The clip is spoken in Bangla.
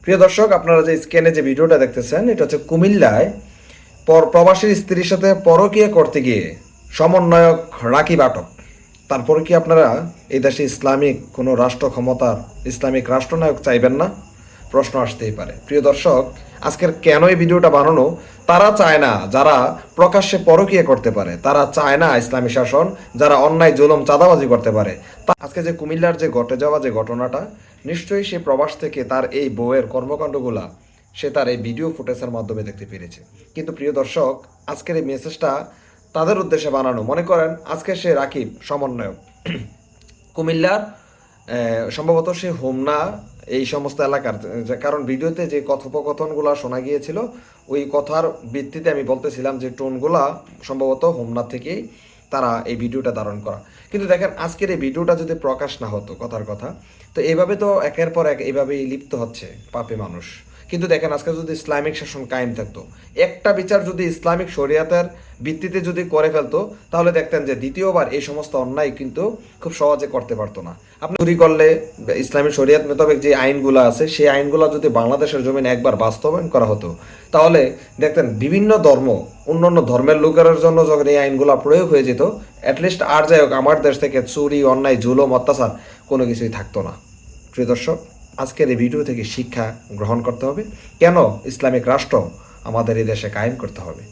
প্রিয় দর্শক, আপনারা যে স্ক্রিনে যে ভিডিওটা দেখতেছেন, এটা হচ্ছে কুমিল্লায় প্রবাসীর স্ত্রীর সাথে পরকীয়া করতে গিয়ে সমন্বয়ক রাকিব আটক। তারপরে কি আপনারা এই দেশে ইসলামিক কোনো রাষ্ট্র ক্ষমতার ইসলামিক রাষ্ট্রনায়ক চাইবেন না? প্রশ্ন আসতেই পারে। প্রিয় দর্শক, আজকের কেন এই ভিডিওটা বানানো, তারা চায় না যারা প্রকাশ্যে পরকীয়া করতে পারে, তারা চায় না ইসলামী শাসন, যারা অন্যায় জুলুম চাঁদাবাজি করতে পারে। আজকে যে কুমিল্লার যে ঘটে যাওয়া যে ঘটনাটা, নিশ্চয়ই সে প্রবাস থেকে তার এই বউয়ের কর্মকাণ্ডগুলা সে তার এই ভিডিও ফুটেজের মাধ্যমে দেখতে পেরেছে। কিন্তু প্রিয় দর্শক, আজকের এই মেসেজটা তাদের উদ্দেশ্যে বানানো। মনে করেন আজকে সে রাকিব সমন্বয়ক কুমিল্লার, সম্ভবত সে হোমনা এই সমস্ত এলাকার, কারণ ভিডিওতে যে কথোপকথনগুলো শোনা গিয়েছিল ওই কথার ভিত্তিতে আমি বলতেছিলাম যে টোনগুলা সম্ভবত হোমনা থেকেই তারা এই ভিডিওটা ধারণ করা। কিন্তু দেখেন আজকের এই ভিডিওটা যদি প্রকাশ না হতো, কথার কথা, তো এইভাবে তো একের পর এক এইভাবেই লিপ্ত হচ্ছে পাপে মানুষ। কিন্তু দেখেন আজকে যদি ইসলামিক শাসন কায়েম থাকতো, একটা বিচার যদি ইসলামিক শরিয়াতের ভিত্তিতে যদি করে ফেলতো, তাহলে দেখতেন যে দ্বিতীয়বার এই সমস্ত অন্যায় কিন্তু খুব সহজে করতে পারতো না। আপনি চুরি করলে ইসলামী শরিয়াত মোতাবেক যে আইনগুলো আছে সেই আইনগুলো যদি বাংলাদেশের জমিনে একবার বাস্তবায়ন করা হতো, তাহলে দেখতেন বিভিন্ন ধর্ম, অন্যান্য ধর্মের লোকের জন্য যখন এই আইনগুলো প্রয়োগ হয়ে যেত, অ্যাটলিস্ট আর যাই হোক আমার দেশ থেকে চুরি, অন্যায়, জুলুম, অত্যাচার কোনো কিছুই থাকতো না। প্রিয় দর্শক, আজকের এই ভিডিও থেকে শিক্ষা গ্রহণ করতে হবে, কেন ইসলামিক রাষ্ট্র আমাদের এই দেশে কায়েম করতে হবে।